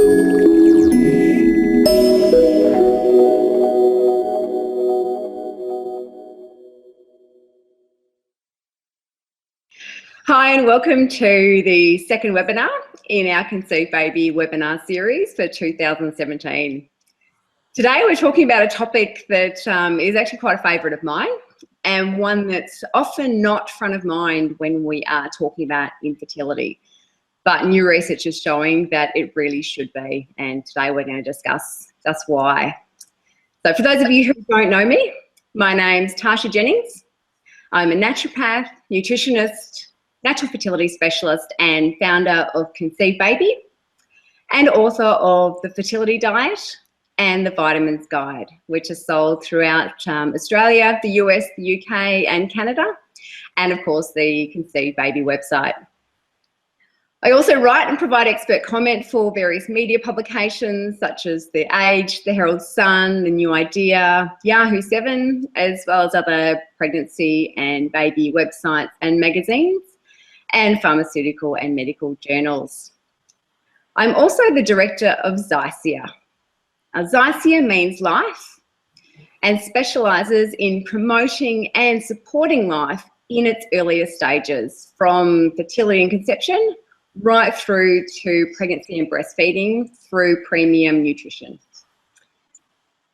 Hi and welcome to the second webinar in our Conceive Baby webinar series for 2017. Today we're talking about a topic that is actually quite a favourite of mine and one that's often not front of mind when we are talking about infertility. But new research is showing that it really should be, and today we're going to discuss just why. So for those of you who don't know me, my name's Tasha Jennings. I'm a naturopath, nutritionist, natural fertility specialist and founder of Conceive Baby and author of the Fertility Diet and the Vitamins Guide, which are sold throughout Australia, the US, the UK and Canada, and of course the Conceive Baby website. I also write and provide expert comment for various media publications such as The Age, The Herald Sun, The New Idea, Yahoo 7, as well as other pregnancy and baby websites and magazines, and pharmaceutical and medical journals. I'm also the director of Zycia. Zycia means life and specialises in promoting and supporting life in its earlier stages, from fertility and conception right through to pregnancy and breastfeeding through premium nutrition.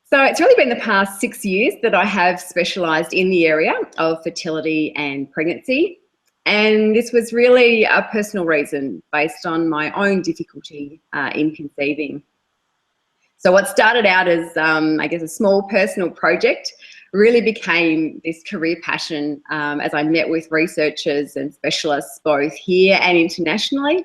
So it's really been the past 6 years that I have specialised in the area of fertility and pregnancy. And this was really a personal reason based on my own difficulty in conceiving. So what started out as, I guess, a small personal project really became this career passion as I met with researchers and specialists both here and internationally,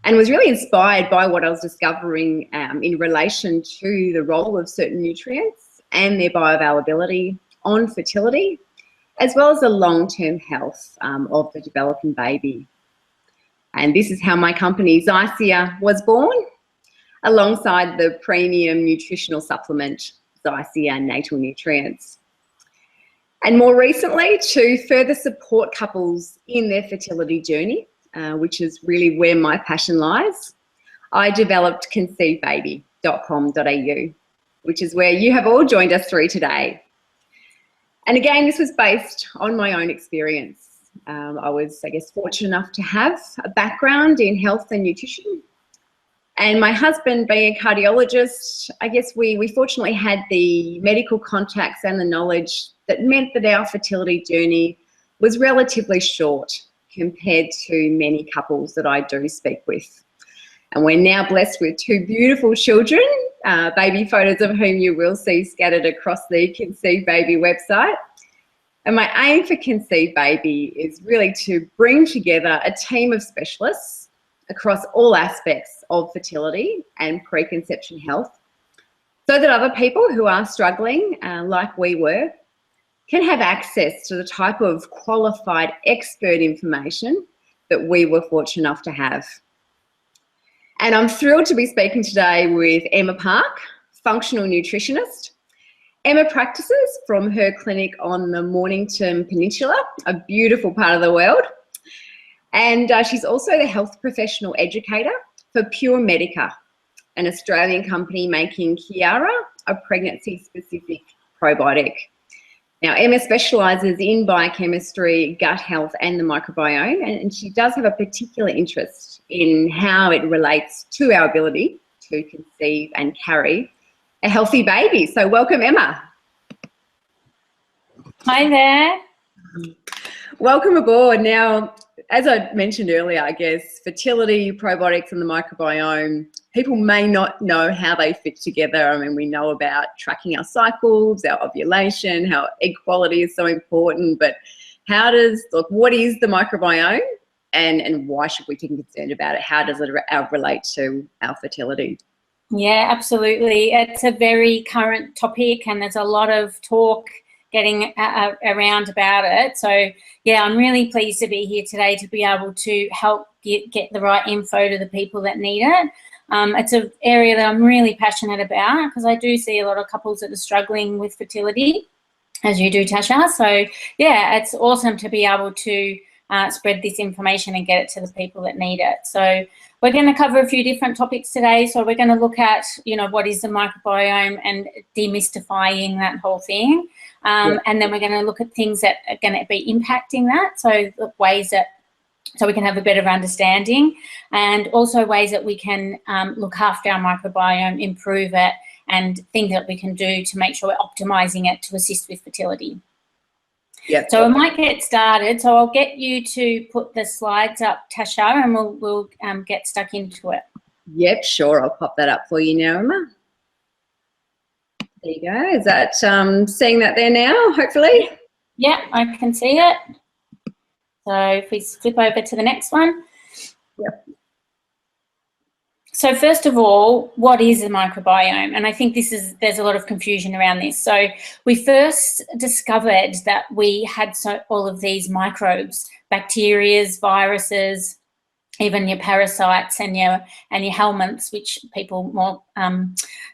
and was really inspired by what I was discovering in relation to the role of certain nutrients and their bioavailability on fertility, as well as the long-term health of the developing baby. And this is how my company Zycia was born, alongside the premium nutritional supplement Zycia Natal Nutrients. And more recently, to further support couples in their fertility journey, which is really where my passion lies, I developed conceivebaby.com.au, which is where you have all joined us through today. And again, this was based on my own experience. I was, I guess, fortunate enough to have a background in health and nutrition. And my husband, being a cardiologist, I guess we fortunately had the medical contacts and the knowledge that meant that our fertility journey was relatively short compared to many couples that I do speak with. And we're now blessed with two beautiful children, baby photos of whom you will see scattered across the Conceive Baby website. And my aim for Conceive Baby is really to bring together a team of specialists across all aspects of fertility and preconception health, so that other people who are struggling, like we were, can have access to the type of qualified expert information that we were fortunate enough to have. And I'm thrilled to be speaking today with Emma Park, functional nutritionist. Emma practices from her clinic on the Mornington Peninsula, a beautiful part of the world. And she's also the health professional educator for Pure Medica, an Australian company making Kiara, a pregnancy-specific probiotic. Now, Emma specialises in biochemistry, gut health and the microbiome, and she does have a particular interest in how it relates to our ability to conceive and carry a healthy baby. So welcome, Emma. Hi there. Welcome aboard. Now, as I mentioned earlier, I guess fertility, probiotics and the microbiome, people may not know how they fit together. I mean, we know about tracking our cycles, our ovulation, how egg quality is so important, but how does, look, what is the microbiome and why should we be concerned about it? How does it relate to our fertility? Yeah, absolutely. It's a very current topic and there's a lot of talk getting around about it. So yeah, I'm really pleased to be here today to be able to help get the right info to the people that need it. It's an area that I'm really passionate about because I do see a lot of couples that are struggling with fertility, as you do, Tasha. So yeah, it's awesome to be able to spread this information and get it to the people that need it. So we're going to cover a few different topics today. So we're going to look at, what is the microbiome and demystifying that whole thing. And then we're going to look at things that are going to be impacting that. So the ways that, so we can have a better understanding, and also ways that we can look after our microbiome, improve it, and things that we can do to make sure we're optimising it to assist with fertility. Yep. So I might get started. So I'll get you to put the slides up, Tasha, and we'll get stuck into it. Yep, sure. I'll pop that up for you now, Emma. There you go. Is that seeing that there now, hopefully? Yeah, I can see it. So if we flip over to the next one. Yep. So first of all, what is the microbiome? And I think there's a lot of confusion around this. So we first discovered that we had all of these microbes, bacteria, viruses, even your parasites and your helminths, which people more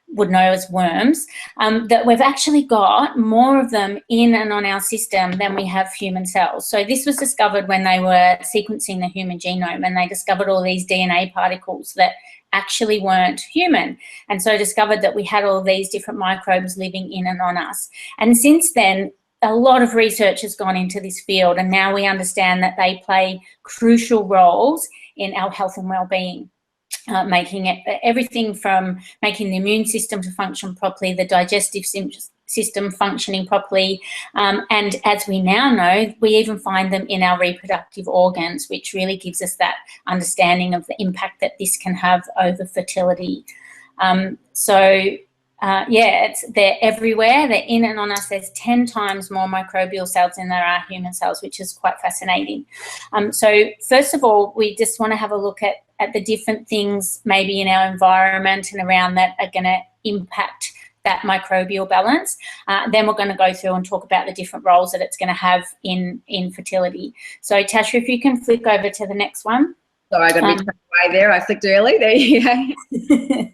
would know as worms, that we've actually got more of them in and on our system than we have human cells. So this was discovered when they were sequencing the human genome, and they discovered all these DNA particles that actually weren't human, and so discovered that we had all these different microbes living in and on us. And since then, a lot of research has gone into this field, and now we understand that they play crucial roles in our health and well-being, making it everything from making the immune system to function properly, the digestive system functioning properly, and as we now know, we even find them in our reproductive organs, which really gives us that understanding of the impact that this can have over fertility. They're everywhere. They're in and on us. There's 10 times more microbial cells than there are human cells, which is quite fascinating. So first of all, we just want to have a look at the different things maybe in our environment and around that are going to impact that microbial balance. Then we're going to go through and talk about the different roles that it's going to have in fertility. So Tasha, if you can flick over to the next one. Sorry, I got a bit away there. I flicked early. There you go.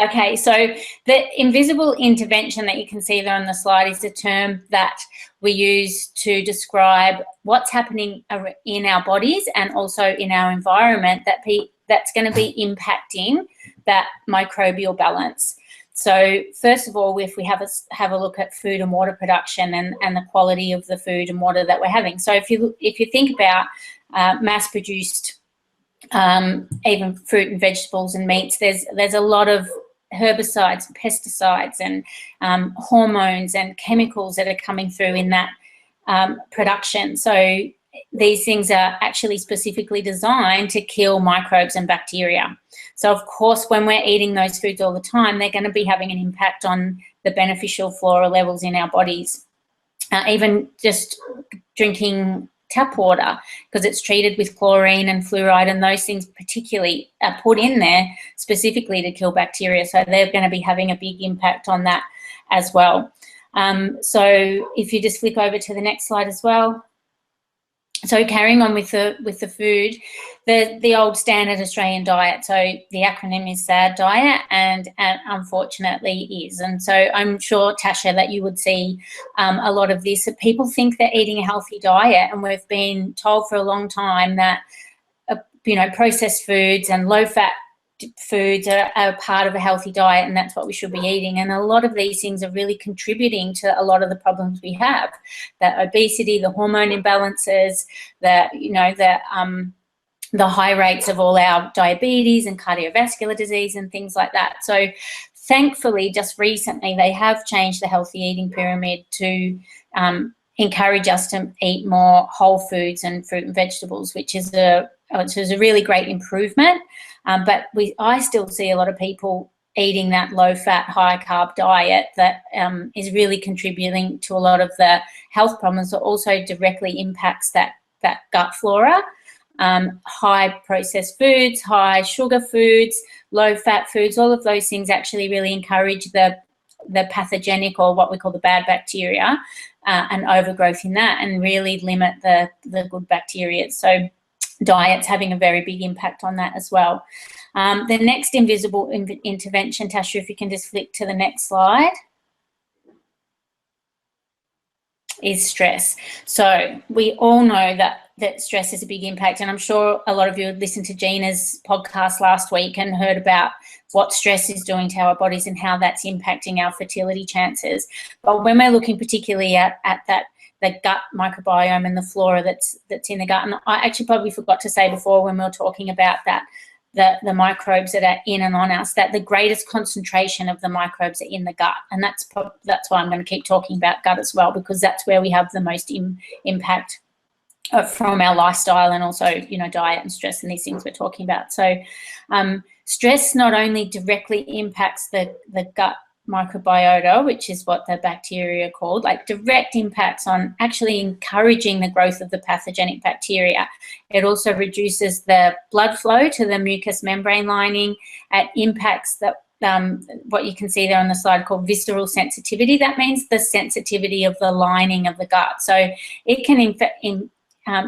Okay, so the invisible intervention that you can see there on the slide is the term that we use to describe what's happening in our bodies and also in our environment that's going to be impacting that microbial balance. So first of all, if we have a look at food and water production and the quality of the food and water that we're having. So if you think about mass-produced even fruit and vegetables and meats, there's a lot of herbicides, pesticides, and hormones and chemicals that are coming through in that production. So these things are actually specifically designed to kill microbes and bacteria. So of course, when we're eating those foods all the time, they're going to be having an impact on the beneficial flora levels in our bodies. Even just drinking tap water, because it's treated with chlorine and fluoride, and those things particularly are put in there specifically to kill bacteria. So they're going to be having a big impact on that as well. So if you just flick over to the next slide as well. So carrying on with the food, the old standard Australian diet. So the acronym is SAD diet, and unfortunately is. And so I'm sure, Tasha, that you would see a lot of this. People think they're eating a healthy diet, and we've been told for a long time that processed foods and low-fat foods are part of a healthy diet, and that's what we should be eating. And a lot of these things are really contributing to a lot of the problems we have: the obesity, the hormone imbalances, the high rates of all our diabetes and cardiovascular disease and things like that. So thankfully, just recently, they have changed the healthy eating pyramid to encourage us to eat more whole foods and fruit and vegetables, which is a really great improvement. But I still see a lot of people eating that low-fat, high-carb diet that is really contributing to a lot of the health problems, that also directly impacts that gut flora. High processed foods, high sugar foods, low-fat foods, all of those things actually really encourage the pathogenic, or what we call the bad bacteria, and overgrowth in that, and really limit the good bacteria. So diet's having a very big impact on that as well. The next invisible intervention, Tasha, if you can just flick to the next slide. is stress. So we all know that stress is a big impact, and I'm sure a lot of you had listened to Gina's podcast last week and heard about what stress is doing to our bodies and how that's impacting our fertility chances. But when we're looking particularly at the gut microbiome and the flora that's in the gut, and I actually probably forgot to say before when we were talking about that, the microbes that are in and on us, that the greatest concentration of the microbes are in the gut. And that's why I'm going to keep talking about gut as well, because that's where we have the most impact from our lifestyle and also, you know, diet and stress and these things we're talking about. So stress not only directly impacts the gut microbiota, which is what the bacteria are called, like direct impacts on actually encouraging the growth of the pathogenic bacteria. It also reduces the blood flow to the mucous membrane lining. It impacts what you can see there on the slide called visceral sensitivity. That means the sensitivity of the lining of the gut. So it can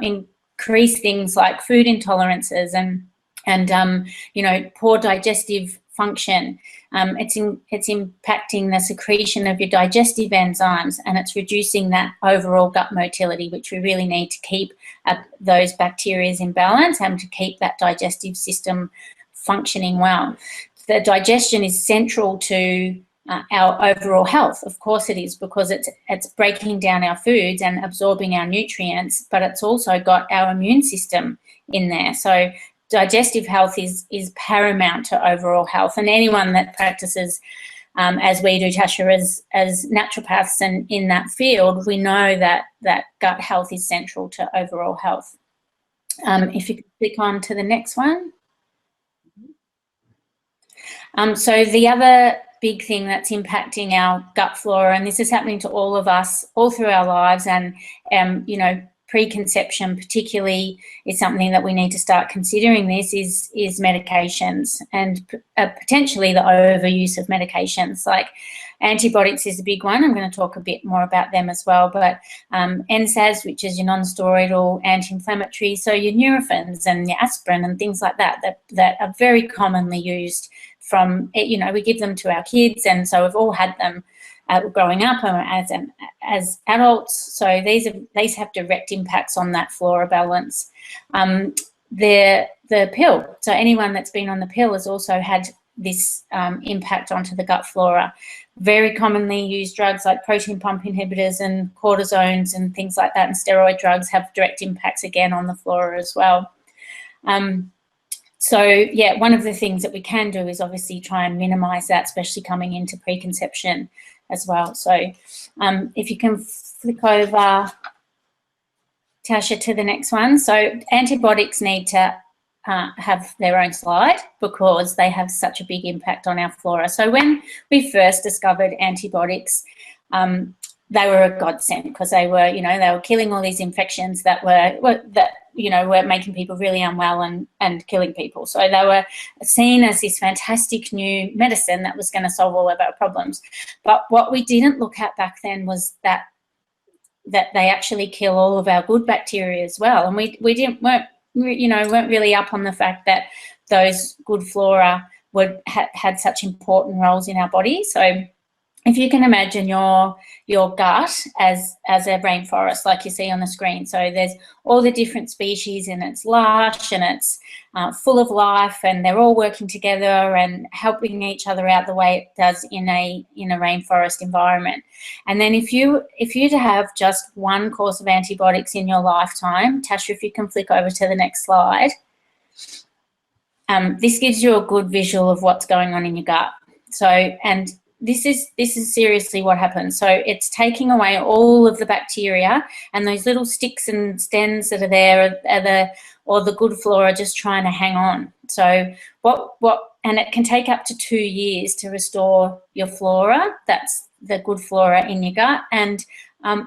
increase things like food intolerances and you know, poor digestive function. It's impacting the secretion of your digestive enzymes, and it's reducing that overall gut motility, which we really need to keep those bacteria in balance and to keep that digestive system functioning well. The digestion is central to our overall health. Of course it is, because it's breaking down our foods and absorbing our nutrients, but it's also got our immune system in there. So digestive health is paramount to overall health, and anyone that practices as we do, Tasha, as naturopaths and in that field, we know that gut health is central to overall health. If you could click on to the next one. So the other big thing that's impacting our gut flora, and this is happening to all of us all through our lives, and you know, preconception particularly is something that we need to start considering. This is medications, and potentially the overuse of medications. Like antibiotics is a big one. I'm going to talk a bit more about them as well, but NSAIDs, which is your non-steroidal anti-inflammatory, so your Nurophens and your aspirin and things like that are very commonly used from, you know, we give them to our kids, and so we've all had them growing up as adults. So these have direct impacts on that flora balance. The pill, so anyone that's been on the pill has also had this impact onto the gut flora. Very commonly used drugs like protein pump inhibitors and cortisones and things like that, and steroid drugs have direct impacts again on the flora as well. So yeah, one of the things that we can do is obviously try and minimise that, especially coming into preconception as well. So if you can flick over, Tasha, to the next one. So antibiotics need to have their own slide because they have such a big impact on our flora. So when we first discovered antibiotics, they were a godsend because they were, you know, they were killing all these infections that were making people really unwell and killing people. So they were seen as this fantastic new medicine that was going to solve all of our problems. But what we didn't look at back then was that they actually kill all of our good bacteria as well. And we weren't really up on the fact that those good flora had such important roles in our body. So if you can imagine your gut as a rainforest, like you see on the screen. So there's all the different species, and it's lush and it's full of life, and they're all working together and helping each other out the way it does in a rainforest environment. And then if you to have just one course of antibiotics in your lifetime, Tasha, if you can flick over to the next slide, this gives you a good visual of what's going on in your gut. So, and this is seriously what happens. So it's taking away all of the bacteria, and those little sticks and stems that are there are the good flora just trying to hang on. So and it can take up to 2 years to restore your flora. That's the good flora in your gut, and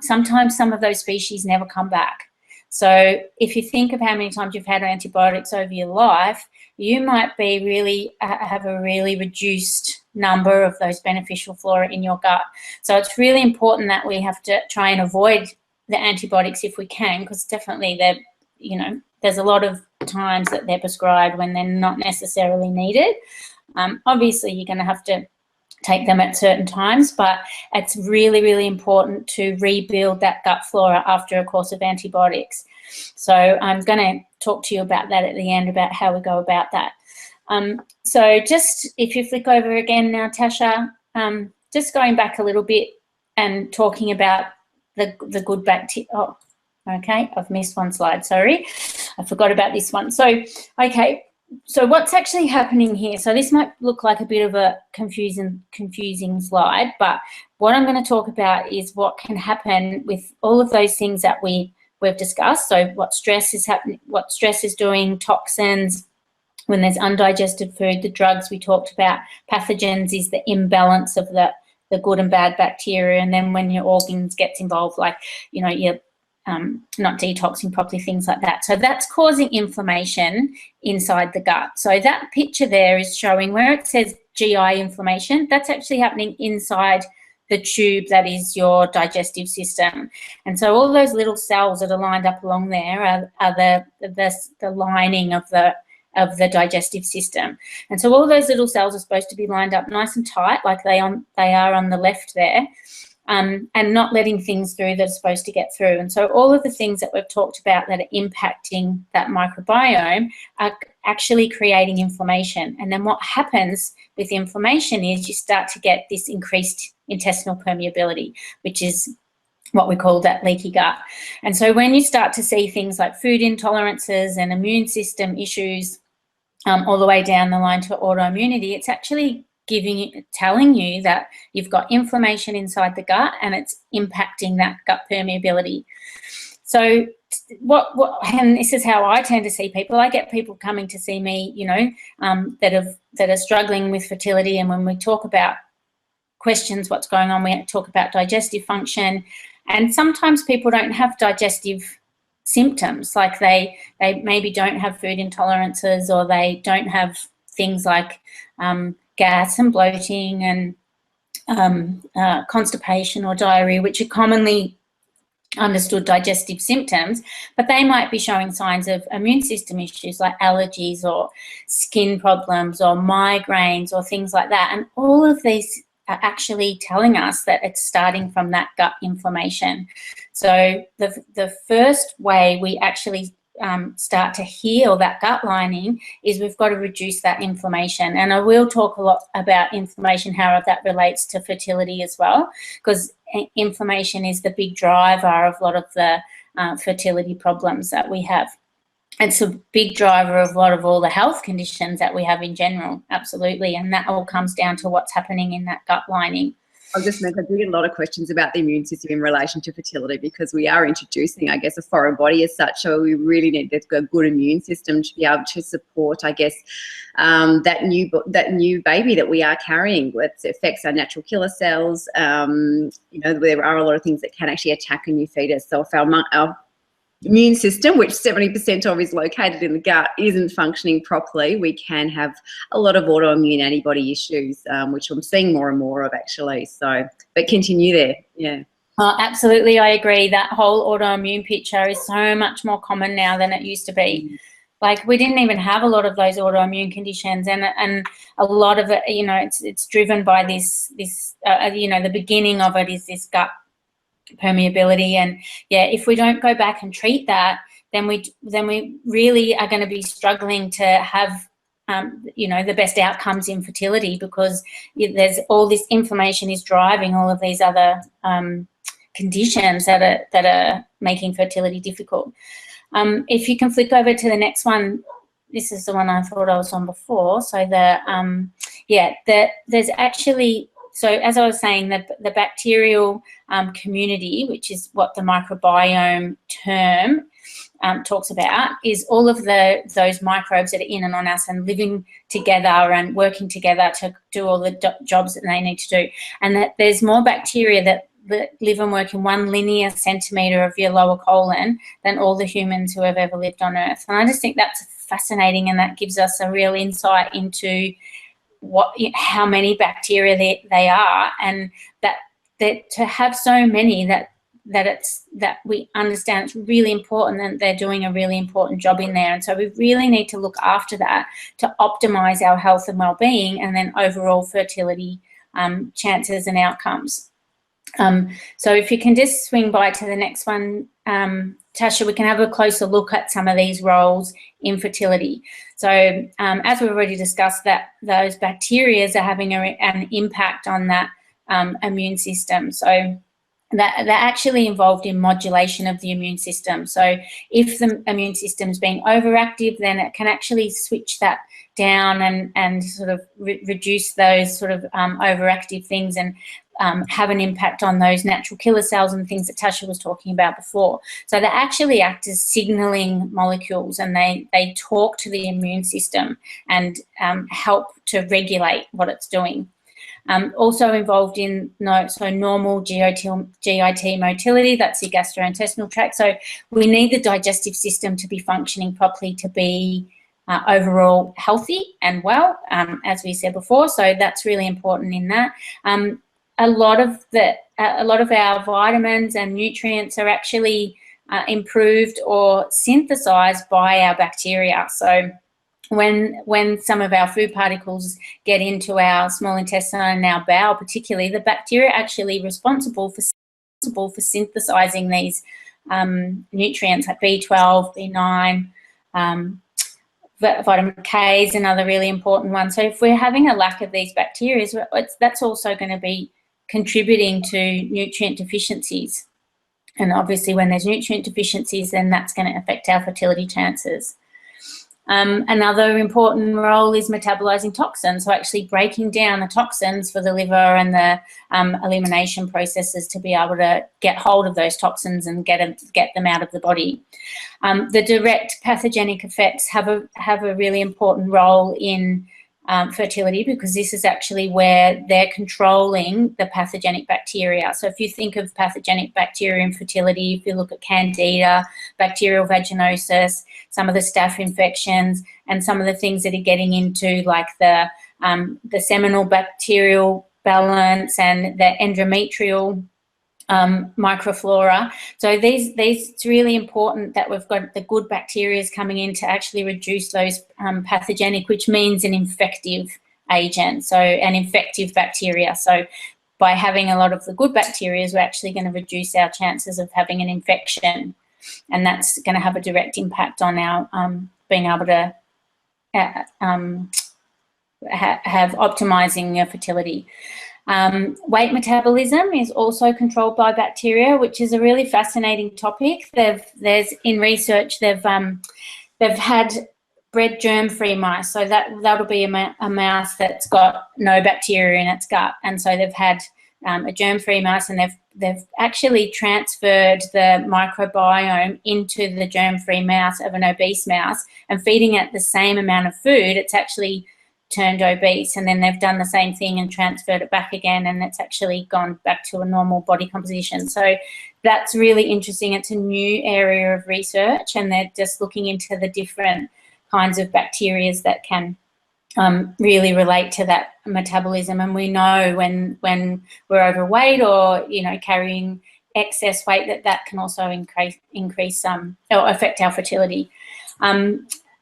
sometimes some of those species never come back. So if you think of how many times you've had antibiotics over your life, you might be have a really reduced number of those beneficial flora in your gut. So it's really important that we have to try and avoid the antibiotics if we can, because definitely there's a lot of times that they're prescribed when they're not necessarily needed. Obviously, you're going to have to take them at certain times, but it's really, really important to rebuild that gut flora after a course of antibiotics. So I'm going to talk to you about that at the end, about how we go about that. So just if you flick over again now, Tasha, just going back a little bit and talking about the good bacteria. Oh, okay, I've missed one slide, sorry. I forgot about this one. So, okay, so what's actually happening here? So this might look like a bit of a confusing slide, but what I'm going to talk about is what can happen with all of those things that we've discussed. So what stress is happening, what stress is doing, toxins, when there's undigested food, the drugs we talked about, pathogens is the imbalance of the good and bad bacteria, and then when your organs gets involved, like, you know, you're not detoxing properly, things like that. So that's causing inflammation inside the gut. So that picture there is showing where it says GI inflammation, that's actually happening inside the tube that is your digestive system. And so all those little cells that are lined up along there are the lining of the digestive system. And so all those little cells are supposed to be lined up nice and tight, like they are on the left there, and not letting things through that are supposed to get through. And so all of the things that we've talked about that are impacting that microbiome are actually creating inflammation. And then what happens with inflammation is you start to get this increased intestinal permeability, which is what we call that leaky gut. And so when you start to see things like food intolerances and immune system issues, all the way down the line to autoimmunity, it's actually telling you that you've got inflammation inside the gut and it's impacting that gut permeability. So and this is how I tend to see people. I get people coming to see me, you know, that are struggling with fertility, and when we talk about questions, what's going on, we talk about digestive function, and sometimes people don't have digestive symptoms, like they maybe don't have food intolerances, or they don't have things like gas and bloating and constipation or diarrhea, which are commonly understood digestive symptoms, but they might be showing signs of immune system issues like allergies or skin problems or migraines or things like that. And all of these are actually telling us that it's starting from that gut inflammation. So the first way we actually start to heal that gut lining is we've got to reduce that inflammation. And I will talk a lot about inflammation, how that relates to fertility as well, because inflammation is the big driver of a lot of the fertility problems that we have. It's a big driver of a lot of all the health conditions that we have in general, absolutely. And that all comes down to what's happening in that gut lining. I just meant I do get a lot of questions about the immune system in relation to fertility, because we are introducing, I guess, a foreign body as such. So we really need a good immune system to be able to support, I guess, that new baby that we are carrying. It affects our natural killer cells. You know, there are a lot of things that can actually attack a new fetus. So if our immune system, which 70% of is located in the gut, isn't functioning properly, we can have a lot of autoimmune antibody issues, which I'm seeing more and more of actually. So, but continue there, yeah. Absolutely, I agree. That whole autoimmune picture is so much more common now than it used to be. Like, we didn't even have a lot of those autoimmune conditions, and a lot of it, you know, it's driven by this you know, the beginning of it is this gut permeability. And yeah, if we don't go back and treat that, then we really are going to be struggling to have you know, the best outcomes in fertility, because there's all this inflammation is driving all of these other conditions that are making fertility difficult. If you can flick over to the next one, this is the one I thought I was on before. So there's actually, so as I was saying, the bacterial community, which is what the microbiome term talks about, is all of those microbes that are in and on us and living together and working together to do all the jobs that they need to do. And that there's more bacteria that live and work in 1 linear centimetre of your lower colon than all the humans who have ever lived on Earth. And I just think that's fascinating, and that gives us a real insight into how many bacteria they are, and that to have so many that we understand it's really important, and they're doing a really important job in there. And so we really need to look after that to optimise our health and well-being, and then overall fertility chances and outcomes. So if you can just swing by to the next one, Tasha, we can have a closer look at some of these roles in fertility. So as we've already discussed, that those bacteria are having an impact on that immune system. So they're actually involved in modulation of the immune system. So if the immune system is being overactive, then it can actually switch that down and sort of reduce those sort of overactive things and have an impact on those natural killer cells and things that Tasha was talking about before. So they actually act as signalling molecules, and they talk to the immune system and help to regulate what it's doing. Also involved in normal GIT motility, that's the gastrointestinal tract. So we need the digestive system to be functioning properly to be overall healthy and well, as we said before. So that's really important in that. A lot of our vitamins and nutrients are actually improved or synthesized by our bacteria. So when some of our food particles get into our small intestine and our bowel particularly, the bacteria are actually responsible for synthesizing these nutrients like B12, B9, vitamin K is another really important one. So if we're having a lack of these bacteria, that's also going to be contributing to nutrient deficiencies. And obviously when there's nutrient deficiencies, then that's going to affect our fertility chances. Another important role is metabolizing toxins, so actually breaking down the toxins for the liver and the elimination processes to be able to get hold of those toxins and get them out of the body. The direct pathogenic effects have a really important role in fertility, because this is actually where they're controlling the pathogenic bacteria. So if you think of pathogenic bacteria in fertility, if you look at Candida, bacterial vaginosis, some of the staph infections, and some of the things that are getting into like the seminal bacterial balance and the endometrial microflora. So it's really important that we've got the good bacteria coming in to actually reduce those pathogenic, which means an infective agent, so an infective bacteria. So by having a lot of the good bacteria, we're actually going to reduce our chances of having an infection, and that's going to have a direct impact on our being able to have optimizing your fertility. Weight metabolism is also controlled by bacteria, which is a really fascinating topic. In research they've had bred germ-free mice, so that'll be a mouse that's got no bacteria in its gut, and so they've had a germ-free mouse, and they've actually transferred the microbiome into the germ-free mouse of an obese mouse, and feeding it the same amount of food, it's actually turned obese, and then they've done the same thing and transferred it back again, and it's actually gone back to a normal body composition. So that's really interesting. It's a new area of research, and they're just looking into the different kinds of bacteria that can really relate to that metabolism. And we know when we're overweight or carrying excess weight, that can also increase or affect our fertility.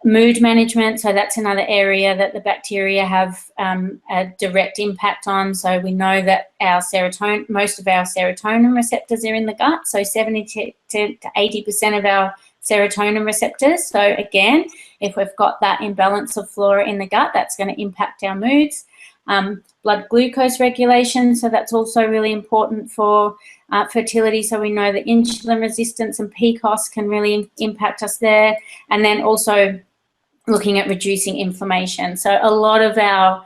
Mood management, so that's another area that the bacteria have a direct impact on. So we know that most of our serotonin receptors are in the gut, so 70 to 80% of our serotonin receptors. So again, if we've got that imbalance of flora in the gut, that's going to impact our moods. Blood glucose regulation, so that's also really important for fertility. So we know that insulin resistance and PCOS can really impact us there. And then also looking at reducing inflammation. So a lot of our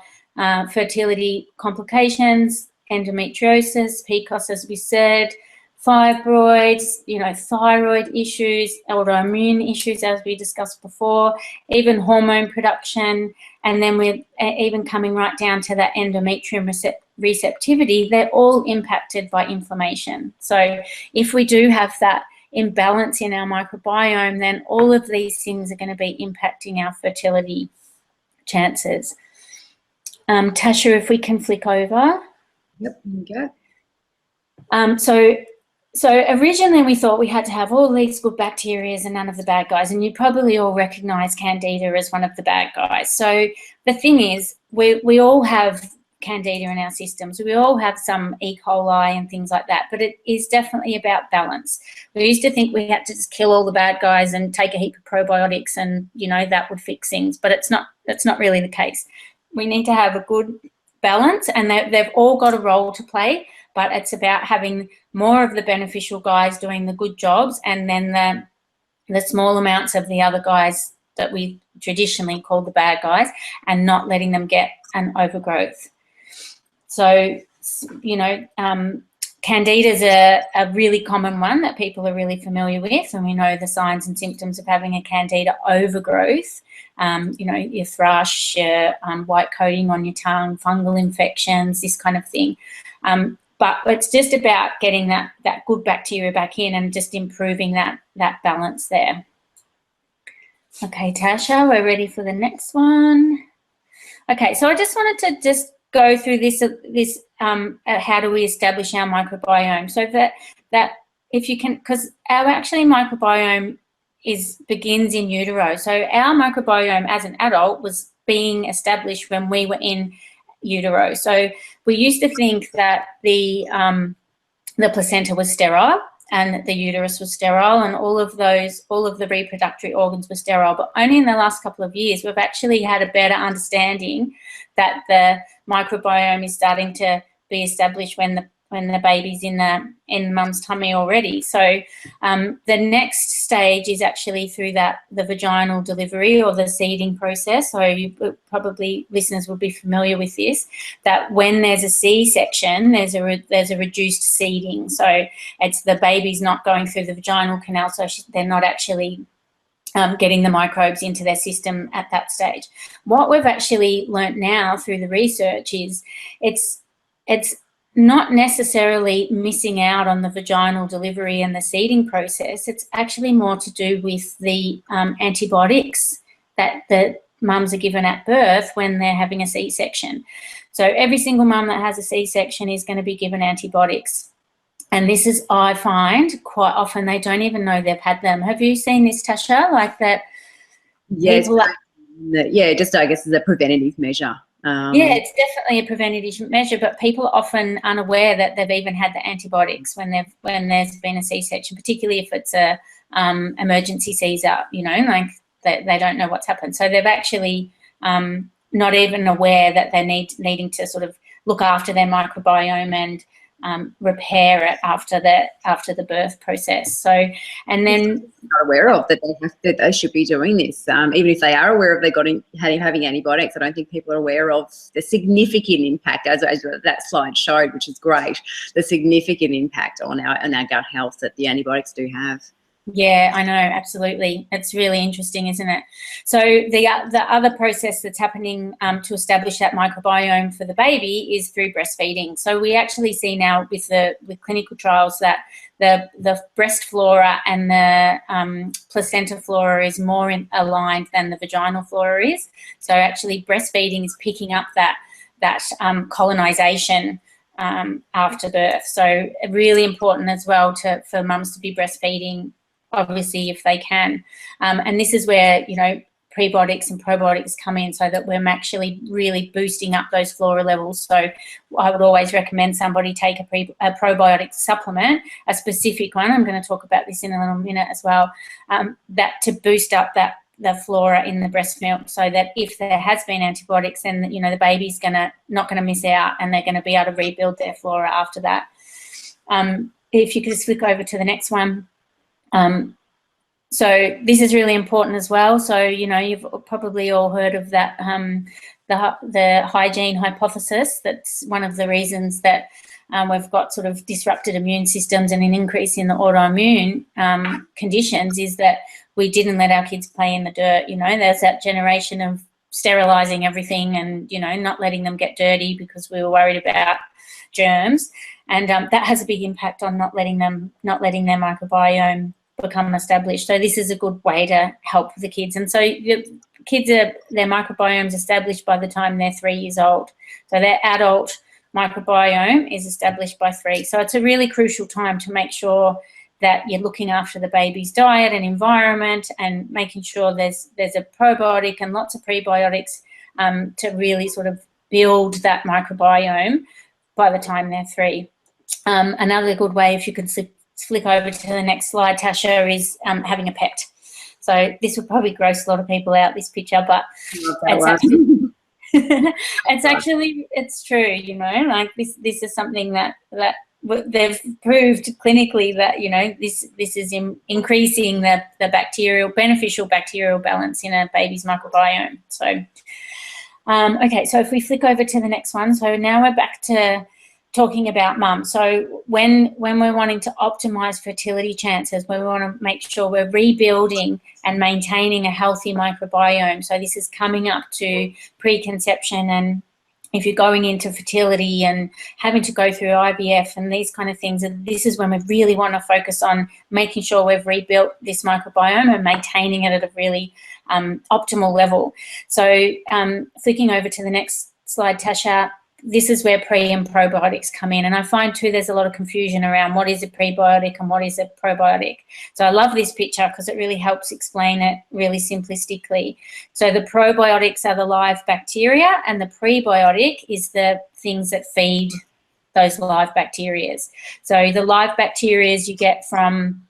fertility complications, endometriosis, PCOS, as we said, fibroids, thyroid issues, autoimmune issues, as we discussed before, even hormone production, and then we're even coming right down to that endometrium receptivity, they're all impacted by inflammation. So if we do have that imbalance in our microbiome, then all of these things are going to be impacting our fertility chances. Tasha, if we can flick over. Yep, there you go. So originally we thought we had to have all these good bacteria and none of the bad guys, and you probably all recognise Candida as one of the bad guys. So the thing is, we all have Candida in our systems. We all have some E. coli and things like that, but it is definitely about balance. We used to think we had to just kill all the bad guys and take a heap of probiotics and, you know, that would fix things, but that's not really the case. We need to have a good balance, and they've all got a role to play, but it's about having more of the beneficial guys doing the good jobs, and then the small amounts of the other guys that we traditionally call the bad guys, and not letting them get an overgrowth. So, you know, Candida is a really common one that people are really familiar with, and we know the signs and symptoms of having a Candida overgrowth. You know, your thrush, your white coating on your tongue, fungal infections, this kind of thing. But it's just about getting that good bacteria back in and just improving that balance there. Okay, Tasha, we're ready for the next one. Okay, so I just wanted to just go through this how do we establish our microbiome, so that if you can, because our actually microbiome begins in utero. So our microbiome as an adult was being established when we were in utero. So we used to think that the placenta was sterile and that the uterus was sterile, and all of the reproductive organs were sterile. But only in the last couple of years we've actually had a better understanding that the microbiome is starting to be established when the baby's in mum's tummy already. So the next stage is actually through the vaginal delivery or the seeding process. So probably listeners will be familiar with this, that when there's a C-section, there's a reduced seeding. So it's the baby's not going through the vaginal canal, so they're not actually getting the microbes into their system at that stage. What we've actually learnt now through the research is it's not necessarily missing out on the vaginal delivery and the seeding process. It's actually more to do with the antibiotics that the mums are given at birth when they're having a C-section. So every single mum that has a C-section is going to be given antibiotics. And this is, I find, quite often they don't even know they've had them. Have you seen this, Tasha? Like that? Yes. Yeah, just I guess as a preventative measure. Yeah, it's definitely a preventative measure, but people are often unaware that they've even had the antibiotics when there's been a C-section, particularly if it's a emergency Caesar, you know, like they don't know what's happened. So they've actually not even aware that they're needing to sort of look after their microbiome and repair it after the birth process. So, and then not aware of that they should be doing this. Even if they are aware of having antibiotics, I don't think people are aware of the significant impact, as that slide showed, which is great, the significant impact on our gut health that the antibiotics do have. Yeah, I know, absolutely. It's really interesting, isn't it? So the other process that's happening to establish that microbiome for the baby is through breastfeeding. So we actually see now with clinical trials that the breast flora and the placenta flora is more aligned than the vaginal flora is. So actually breastfeeding is picking up that colonization after birth. So really important as well for mums to be breastfeeding, obviously, if they can. And this is where, you know, prebiotics and probiotics come in, so that we're actually really boosting up those flora levels. So I would always recommend somebody take a probiotic supplement, a specific one. I'm going to talk about this in a little minute as well, that to boost up the flora in the breast milk, so that if there has been antibiotics, then, you know, the baby's not going to miss out, and they're going to be able to rebuild their flora after that. If you could just flick over to the next one. So this is really important as well. So, you know, you've probably all heard of that, the hygiene hypothesis. That's one of the reasons that we've got sort of disrupted immune systems and an increase in the autoimmune conditions, is that we didn't let our kids play in the dirt. You know, there's that generation of sterilising everything and, you know, not letting them get dirty because we were worried about germs. And that has a big impact on not letting their microbiome become established. So this is a good way to help the kids. And so the kids their microbiome's established by the time they're 3 years old. So their adult microbiome is established by 3. So it's a really crucial time to make sure that you're looking after the baby's diet and environment, and making sure there's a probiotic and lots of prebiotics to really sort of build that microbiome by the time they're 3. Another good way, if you could flick over to the next slide, Tasha, is having a pet. So this will probably gross a lot of people out, this picture, but it's true, you know, like this is something that they've proved clinically that, you know, this is increasing the beneficial bacterial balance in a baby's microbiome. So, okay, so if we flick over to the next one, so now we're back to talking about mum. So when we're wanting to optimise fertility chances, when we want to make sure we're rebuilding and maintaining a healthy microbiome, so this is coming up to preconception, and if you're going into fertility and having to go through IVF and these kind of things, and this is when we really want to focus on making sure we've rebuilt this microbiome and maintaining it at a really optimal level. So flicking over to the next slide, Tasha, this is where pre and probiotics come in. And I find too there's a lot of confusion around what is a prebiotic and what is a probiotic. So I love this picture because it really helps explain it really simplistically. So the probiotics are the live bacteria, and the prebiotic is the things that feed those live bacteria. So the live bacteria you get from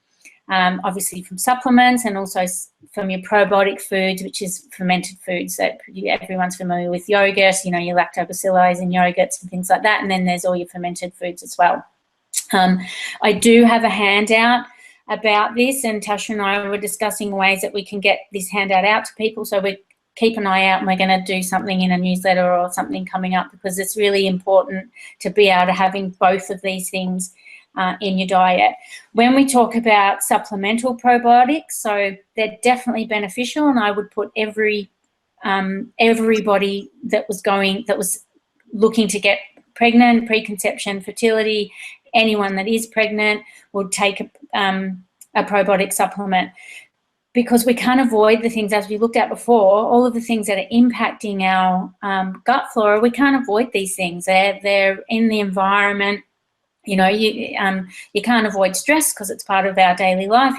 obviously from supplements, and also from your probiotic foods, which is fermented foods that everyone's familiar with. Yogurt, you know, your lactobacilli in yogurts and things like that, and then there's all your fermented foods as well. I do have a handout about this, and Tasha and I were discussing ways that we can get this handout out to people, so we keep an eye out, and we're going to do something in a newsletter or something coming up, because it's really important to be able to having both of these things in your diet. When we talk about supplemental probiotics, so they're definitely beneficial, and I would put everybody that was looking to get pregnant, preconception, fertility, anyone that is pregnant would take a probiotic supplement, because we can't avoid the things, as we looked at before, all of the things that are impacting our gut flora. We can't avoid these things. They're in the environment. You know, you can't avoid stress because it's part of our daily life.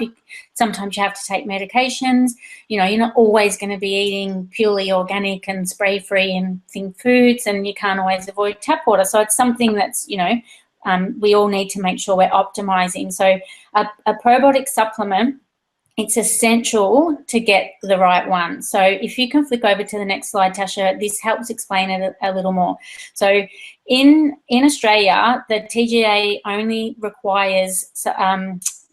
Sometimes you have to take medications. You know, you're not always going to be eating purely organic and spray-free and foods, and you can't always avoid tap water. So it's something that's, you know, we all need to make sure we're optimizing. So a probiotic supplement, it's essential to get the right one. So if you can flick over to the next slide, Tasha, this helps explain it a little more. So in Australia, the TGA only requires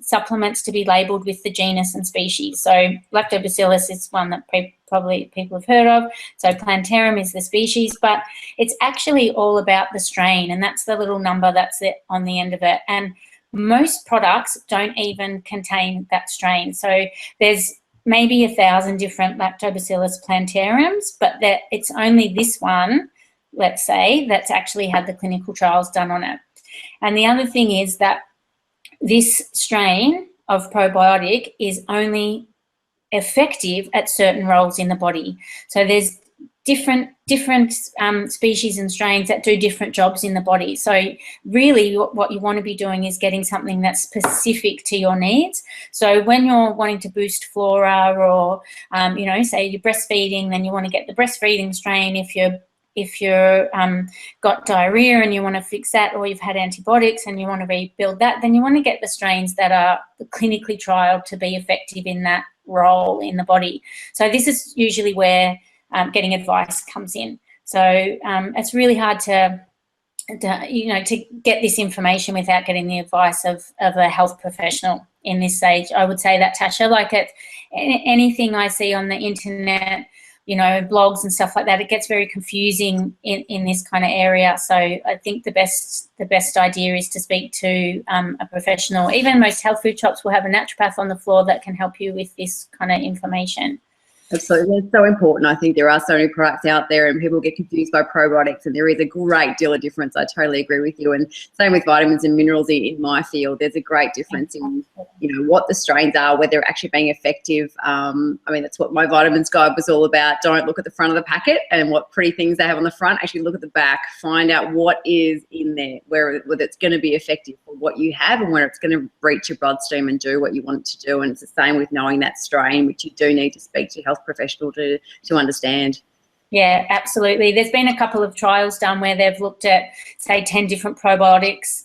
supplements to be labelled with the genus and species. So Lactobacillus is one that probably people have heard of. So Plantarum is the species, but it's actually all about the strain, and that's the little number that's on the end of it. And most products don't even contain that strain. So there's maybe 1,000 different Lactobacillus plantarums, but it's only this one, let's say, that's actually had the clinical trials done on it. And the other thing is that this strain of probiotic is only effective at certain roles in the body. So there's different species and strains that do different jobs in the body. So really what you want to be doing is getting something that's specific to your needs. So when you're wanting to boost flora, or you know, say you're breastfeeding, then you want to get the breastfeeding strain. If you're got diarrhea and you want to fix that, or you've had antibiotics and you want to rebuild that, then you want to get the strains that are clinically trialed to be effective in that role in the body. So this is usually where getting advice comes in. So it's really hard to get this information without getting the advice of a health professional in this stage. I would say that, Tasha, like anything I see on the internet, you know, blogs and stuff like that, it gets very confusing in this kind of area. So I think the best idea is to speak to a professional. Even most health food shops will have a naturopath on the floor that can help you with this kind of information. Absolutely. It's so important. I think there are so many products out there and people get confused by probiotics, and there is a great deal of difference. I totally agree with you. And same with vitamins and minerals in my field. There's a great difference in, you know, what the strains are, whether they're actually being effective. I mean, that's what my vitamins guide was all about. Don't look at the front of the packet and what pretty things they have on the front. Actually look at the back, find out what is in there, whether it's going to be effective for what you have and whether it's going to reach your bloodstream and do what you want it to do. And it's the same with knowing that strain, which you do need to speak to health professional to understand. Yeah, absolutely. There's been a couple of trials done where they've looked at, say, 10 different probiotics.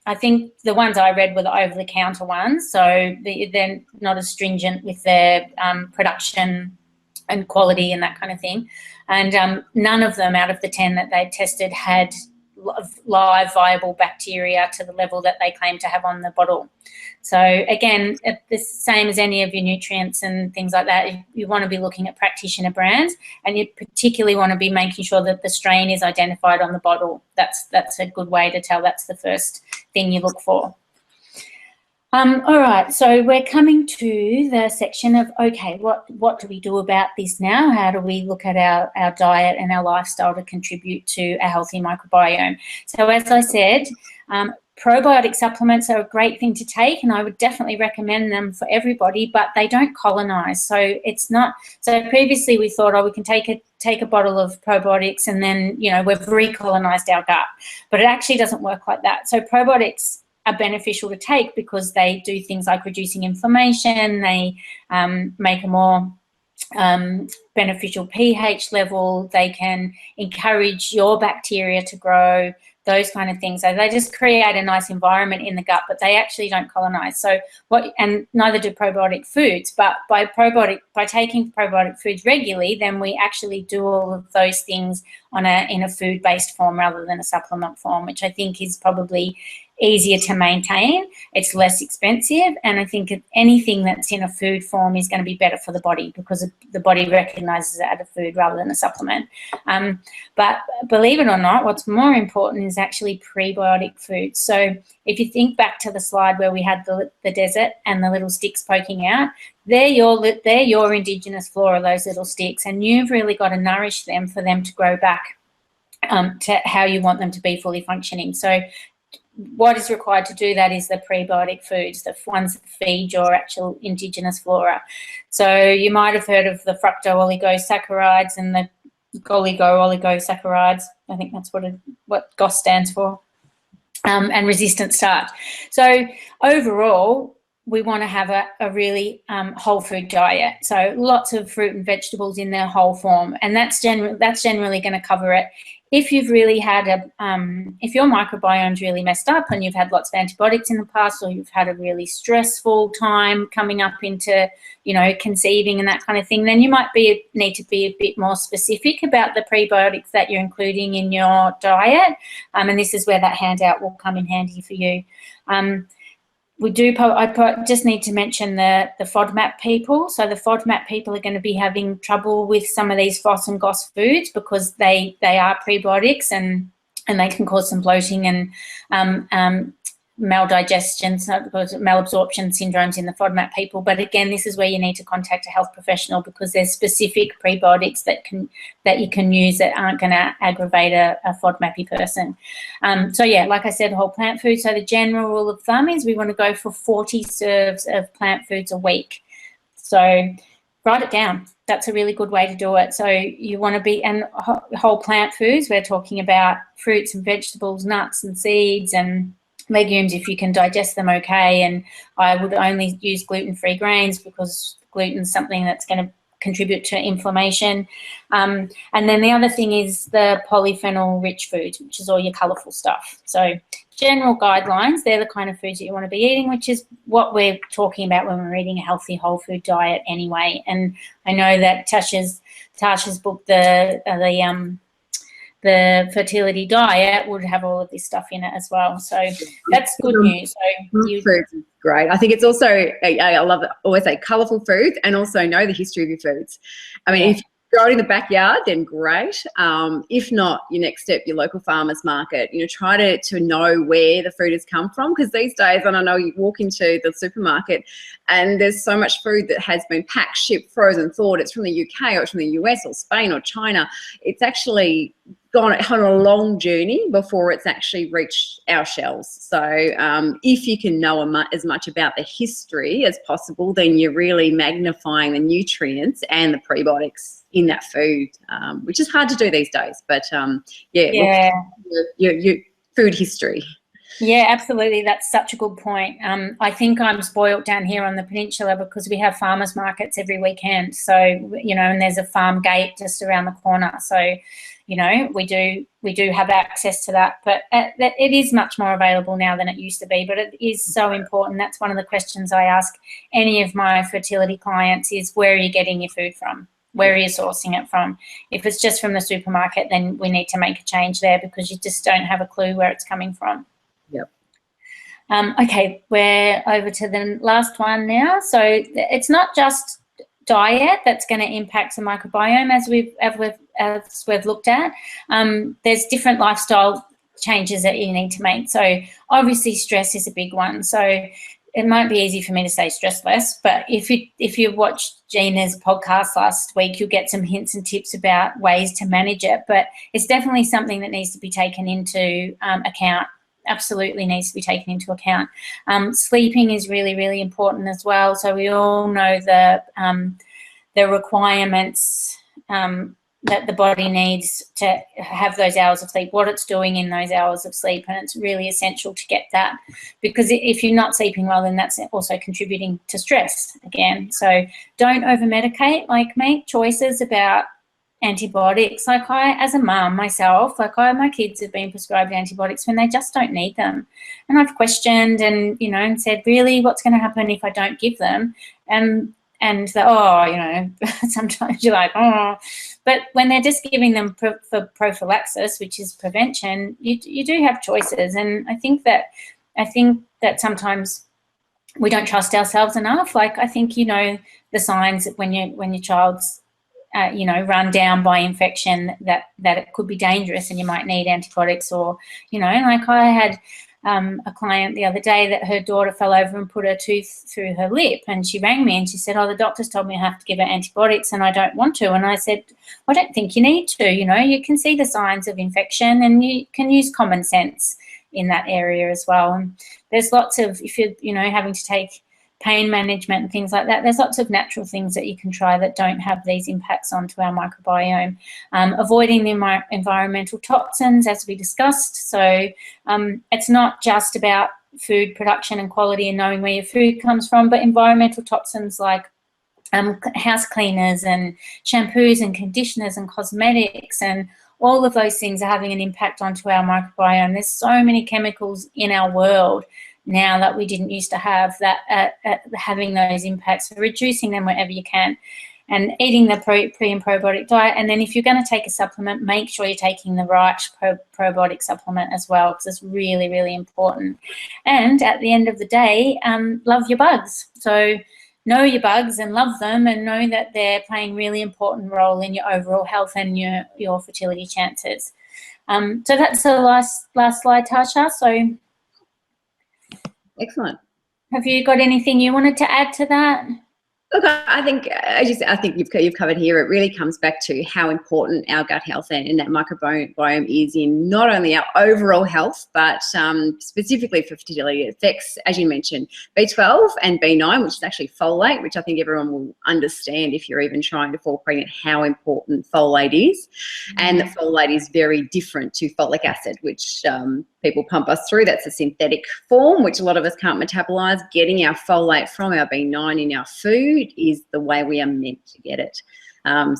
I think the ones I read were the over-the-counter ones, so they're not as stringent with their production and quality and that kind of thing. And none of them out of the 10 that they tested had live viable bacteria to the level that they claim to have on the bottle. So again, it's the same as any of your nutrients and things like that. You want to be looking at practitioner brands, and you particularly want to be making sure that the strain is identified on the bottle. That's a good way to tell. That's the first thing you look for. All right, so we're coming to the section of, okay, what do we do about this now? How do we look at our diet and our lifestyle to contribute to a healthy microbiome? So as I said, probiotic supplements are a great thing to take, and I would definitely recommend them for everybody, but they don't colonize. So it's not, so previously we thought, oh, we can take a bottle of probiotics and then, you know, we've recolonized our gut, but it actually doesn't work like that. So probiotics are beneficial to take because they do things like reducing inflammation, they make a more beneficial pH level, they can encourage your bacteria to grow, those kind of things. So they just create a nice environment in the gut, but they actually don't colonize. So and neither do probiotic foods, but by taking probiotic foods regularly, then we actually do all of those things in a food-based form rather than a supplement form, which I think is probably easier to maintain, it's less expensive, and I think anything that's in a food form is going to be better for the body because the body recognises it as a food rather than a supplement. But believe it or not, what's more important is actually prebiotic foods. So if you think back to the slide where we had the desert and the little sticks poking out, they're your indigenous flora, those little sticks, and you've really got to nourish them for them to grow back to how you want them to be fully functioning. So what is required to do that is the prebiotic foods, the ones that feed your actual indigenous flora. So you might have heard of the fructo-oligosaccharides and the oligo-oligosaccharides. I think that's what GOS stands for, and resistant starch. So overall, we want to have a really whole food diet. So lots of fruit and vegetables in their whole form, and that's generally going to cover it. If you've really had if your microbiome's really messed up and you've had lots of antibiotics in the past, or you've had a really stressful time coming up into, you know, conceiving and that kind of thing, then you might need to be a bit more specific about the prebiotics that you're including in your diet. And this is where that handout will come in handy for you. I just need to mention the FODMAP people. So the FODMAP people are going to be having trouble with some of these FOS and GOS foods because they are prebiotics and they can cause some bloating and maldigestion, malabsorption syndromes in the FODMAP people. But again, this is where you need to contact a health professional because there's specific prebiotics that you can use that aren't going to aggravate a FODMAPy person. So yeah, like I said, whole plant food. So the general rule of thumb is we want to go for 40 serves of plant foods a week. So write it down. That's a really good way to do it. So you want to be, and whole plant foods, we're talking about fruits and vegetables, nuts and seeds and legumes if you can digest them okay. And I would only use gluten-free grains because gluten is something that's going to contribute to inflammation. And then the other thing is the polyphenol-rich foods, which is all your colourful stuff. So general guidelines, they're the kind of foods that you want to be eating, which is what we're talking about when we're eating a healthy whole food diet anyway. And I know that Tasha's book, the fertility diet, would have all of this stuff in it as well. So that's good news. So foods is great. I think it's also, I love it, always say colourful foods and also know the history of your foods. I mean, if you grow it in the backyard, then great. If not, your next step, your local farmer's market, you know, try to know where the food has come from, because these days, and I know you walk into the supermarket and there's so much food that has been packed, shipped, frozen, thought it's from the UK or it's from the US or Spain or China. It's actually gone on a long journey before it's actually reached our shelves. So if you can know as much about the history as possible, then you're really magnifying the nutrients and the prebiotics in that food, which is hard to do these days. But your food history. Yeah, absolutely. That's such a good point. I think I'm spoilt down here on the peninsula because we have farmers markets every weekend. So, you know, and there's a farm gate just around the corner. So, you know, we do have access to that. But it is much more available now than it used to be. But it is so important. That's one of the questions I ask any of my fertility clients is, where are you getting your food from? Where are you sourcing it from? If it's just from the supermarket, then we need to make a change there because you just don't have a clue where it's coming from. Yep. Okay, we're over to the last one now. So it's not just diet that's going to impact the microbiome, as we've looked at. There's different lifestyle changes that you need to make. So obviously stress is a big one. So it might be easy for me to say stress less, but if you watched Gina's podcast last week, you'll get some hints and tips about ways to manage it. But it's definitely something that needs to be taken into account. Absolutely needs to be taken into account. Sleeping is really, really important as well. So we all know the requirements that the body needs to have those hours of sleep, what it's doing in those hours of sleep, and it's really essential to get that, because if you're not sleeping well, then that's also contributing to stress again. So don't over-medicate. Like, make choices about antibiotics. Like, I, as a mum myself, like, my kids have been prescribed antibiotics when they just don't need them. And I've questioned and, you know, and said, really, what's going to happen if I don't give them? And you know, sometimes you're like, oh. But when they're just giving them for prophylaxis, which is prevention, you do have choices. And I think that sometimes we don't trust ourselves enough. Like, I think, you know, the signs that when your child's you know, run down by infection, that it could be dangerous and you might need antibiotics. Or, you know, like, I had a client the other day that her daughter fell over and put her tooth through her lip, and she rang me and she said, oh, the doctor's told me I have to give her antibiotics and I don't want to. And I said, I don't think you need to. You know, you can see the signs of infection and you can use common sense in that area as well. And there's lots of, if you're, you know, having to take pain management and things like that, there's lots of natural things that you can try that don't have these impacts onto our microbiome. Avoiding the environmental toxins, as we discussed. So it's not just about food production and quality and knowing where your food comes from, but environmental toxins like house cleaners and shampoos and conditioners and cosmetics, and all of those things are having an impact onto our microbiome. There's so many chemicals in our world now that we didn't used to have, that having those impacts. So reducing them wherever you can, and eating the pre and probiotic diet. And then if you're going to take a supplement, make sure you're taking the right probiotic supplement as well, because it's really, really important. And at the end of the day, love your bugs. So know your bugs and love them, and know that they're playing a really important role in your overall health and your fertility chances. So that's the last slide, Tasha. So Excellent. have you got anything you wanted to add to that? Look, I think, I think you've covered here. It really comes back to how important our gut health and that microbiome is in not only our overall health, but specifically for fertility. It affects, as you mentioned, B12 and B9, which is actually folate, which I think everyone will understand if you're even trying to fall pregnant, how important folate is. And that folate is very different to folic acid, which people pump us through. That's a synthetic form, which a lot of us can't metabolize. Getting our folate from our B9 in our food is the way we are meant to get it.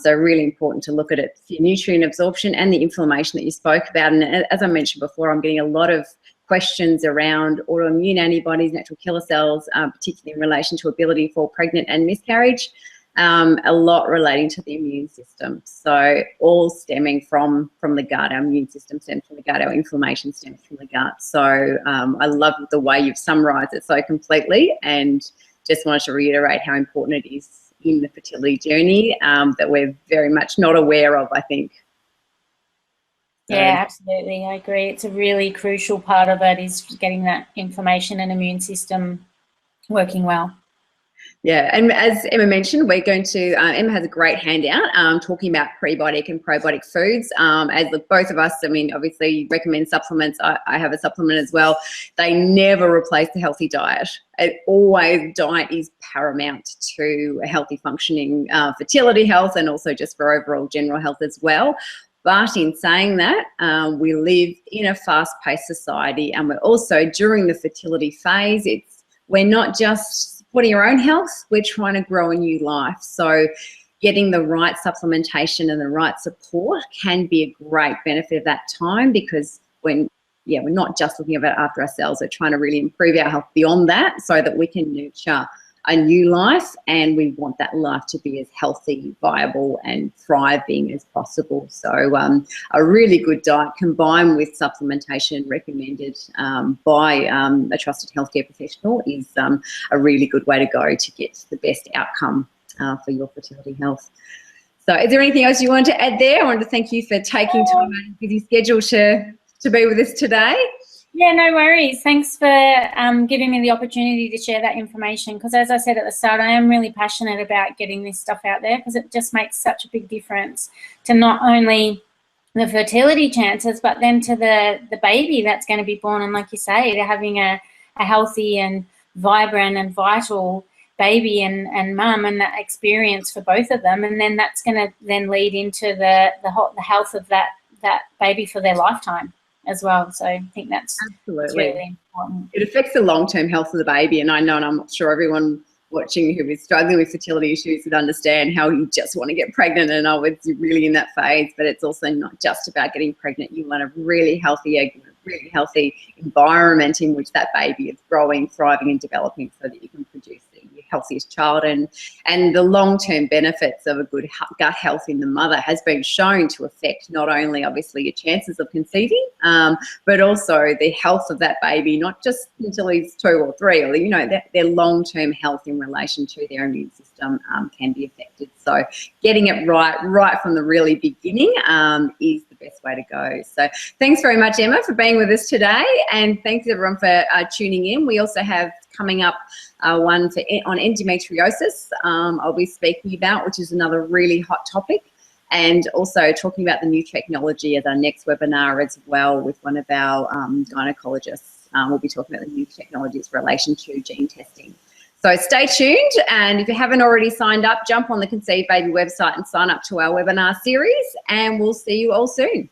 So really important to look at it for nutrient absorption and the inflammation that you spoke about. And as I mentioned before, I'm getting a lot of questions around autoimmune antibodies, natural killer cells, particularly in relation to ability for pregnant and miscarriage. A lot relating to the immune system. So all stemming from the gut. Our immune system stems from the gut. Our inflammation stems from the gut. So I love the way you've summarised it so completely, and just wanted to reiterate how important it is in the fertility journey that we're very much not aware of, I think. Yeah, absolutely. I agree. It's a really crucial part of it, is getting that inflammation and immune system working well. Yeah, and as Emma mentioned, we're going to, Emma has a great handout talking about prebiotic and probiotic foods. As both of us, I mean, obviously recommend supplements. I have a supplement as well. They never replace the healthy diet. Diet is paramount to a healthy functioning fertility health, and also just for overall general health as well. But in saying that, we live in a fast-paced society, and we're also, during the fertility phase, we're not just supporting our own health, we're trying to grow a new life. So getting the right supplementation and the right support can be a great benefit of that time, because we're not just looking at it after ourselves, we're trying to really improve our health beyond that so that we can nurture a new life, and we want that life to be as healthy, viable and thriving as possible. So a really good diet combined with supplementation recommended by a trusted healthcare professional is a really good way to go to get the best outcome for your fertility health. So is there anything else you wanted to add there? I wanted to thank you for taking time out of your busy schedule to be with us today. Yeah, no worries. Thanks for giving me the opportunity to share that information, because as I said at the start, I am really passionate about getting this stuff out there, because it just makes such a big difference to not only the fertility chances, but then to the baby that's going to be born. And like you say, to having a healthy and vibrant and vital baby and mum, and that experience for both of them. And then that's going to then lead into the health of that baby for their lifetime as well. So I think that's really important. It affects the long-term health of the baby, and I know, and I'm not sure everyone watching who is struggling with fertility issues would understand how you just want to get pregnant, and I was really in that phase. But it's also not just about getting pregnant. You want a really healthy egg, a really healthy environment in which that baby is growing, thriving and developing, so that you can produce your healthiest child. And the long-term benefits of a good gut health in the mother has been shown to affect not only obviously your chances of conceiving, but also the health of that baby, not just until he's 2 or 3, or their long-term health in relation to their immune system can be affected. So getting it right from the really beginning is the best way to go. So thanks very much, Emma, for being with us today, and thanks everyone for tuning in. We also have coming up one on endometriosis I'll be speaking about, which is another really hot topic, and also talking about the new technology as our next webinar as well with one of our gynecologists. We'll be talking about the new technologies in relation to gene testing. So stay tuned, and if you haven't already signed up, jump on the Conceive Baby website and sign up to our webinar series, and we'll see you all soon.